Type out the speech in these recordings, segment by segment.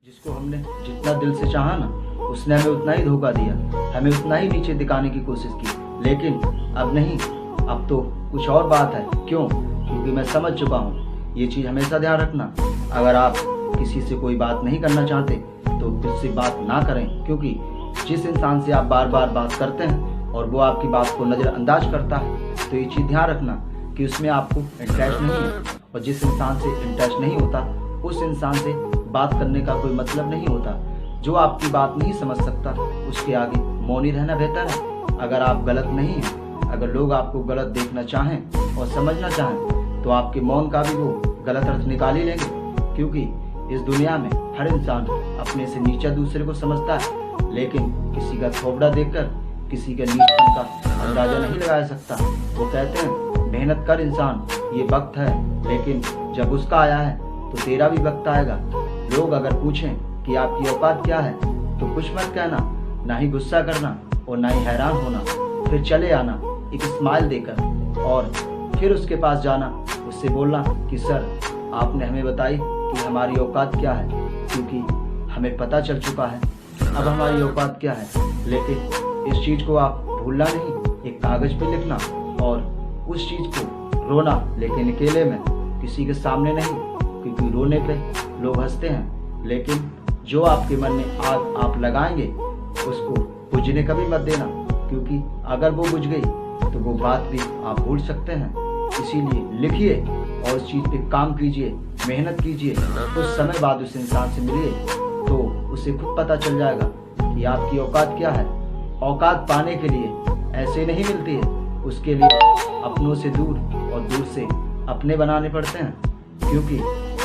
जिसको हमने जितना दिल से चाहा ना, उसने हमें उतना ही धोखा दिया, हमें उतना ही नीचे दिखाने की कोशिश की। लेकिन अब नहीं, अब तो कुछ और बात है। क्यों? क्योंकि मैं समझ चुका हूँ। ये चीज़ हमेशा ध्यान रखना, अगर आप किसी से कोई बात नहीं करना चाहते तो दिल से बात ना करें, क्योंकि जिस इंसान से आप बार बार बात करते हैं और वो आपकी बात को नज़रअंदाज करता है, तो ये चीज़ ध्यान रखना कि उसमें आपको इंटरेस्ट नहीं है। और जिस इंसान से इंटरेस्ट नहीं होता, उस इंसान से बात करने का कोई मतलब नहीं होता। जो आपकी बात नहीं समझ सकता, उसके आगे मौन ही रहना बेहतर है। अगर आप गलत नहीं हैं, अगर लोग आपको गलत देखना चाहें और समझना चाहें, तो आपके मौन का भी वो गलत अर्थ निकाल ही लेंगे। क्योंकि इस दुनिया में हर इंसान अपने से नीचा दूसरे को समझता है, लेकिन किसी का थोबड़ा देखकर किसी के नीचपन का अंदाजा नहीं लगाया सकता। वो कहते हैं, मेहनत कर इंसान, ये वक्त है, लेकिन जब उसका आया है तो तेरा भी वक्त आएगा। लोग अगर पूछें कि आपकी औकात क्या है, तो कुछ मत कहना, ना ही गुस्सा करना और ना ही हैरान होना। फिर चले आना एक स्माइल देकर और फिर उसके पास जाना, उससे बोलना कि सर, आपने हमें बताई कि हमारी औकात क्या है, क्योंकि हमें पता चल चुका है अब हमारी औकात क्या है। लेकिन इस चीज़ को आप भूलना नहीं, एक कागज़ पे लिखना और उस चीज़ को रोना, लेकिन अकेले में, किसी के सामने नहीं, क्योंकि रोने पे लोग हंसते हैं। लेकिन जो आपके मन में आग आप लगाएंगे, उसको बुझने कभी मत देना, क्योंकि अगर वो बुझ गई तो वो बात भी आप भूल सकते हैं। इसीलिए लिखिए और उस चीज़ पे काम कीजिए, मेहनत कीजिए। कुछ समय बाद उस इंसान से मिलिए तो उसे खुद पता चल जाएगा कि आपकी औकात क्या है। औकात पाने के लिए ऐसे नहीं मिलती है, उसके लिए अपनों से दूर और दूर से अपने बनाने पड़ते हैं। क्योंकि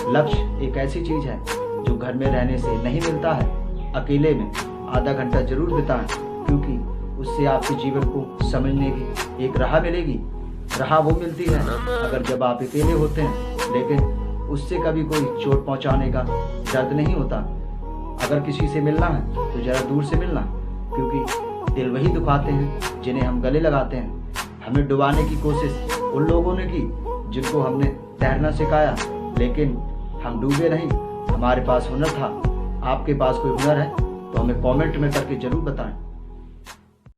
लक्ष्य एक ऐसी चीज़ है जो घर में रहने से नहीं मिलता है। अकेले में आधा घंटा जरूर बिताएं, क्योंकि उससे आपके जीवन को समझने की एक राह मिलेगी। राह वो मिलती है अगर जब आप अकेले होते हैं, लेकिन उससे कभी कोई चोट पहुंचाने का दर्द नहीं होता। अगर किसी से मिलना है तो ज़रा दूर से मिलना, क्योंकि दिल वही दुखाते हैं जिन्हें हम गले लगाते हैं। हमें डुबाने की कोशिश उन लोगों ने की जिनको हमने तैरना सिखाया, लेकिन हम डूबे नहीं, हमारे पास हुनर था। आपके पास कोई हुनर है तो हमें कमेंट में करके ज़रूर बताएं।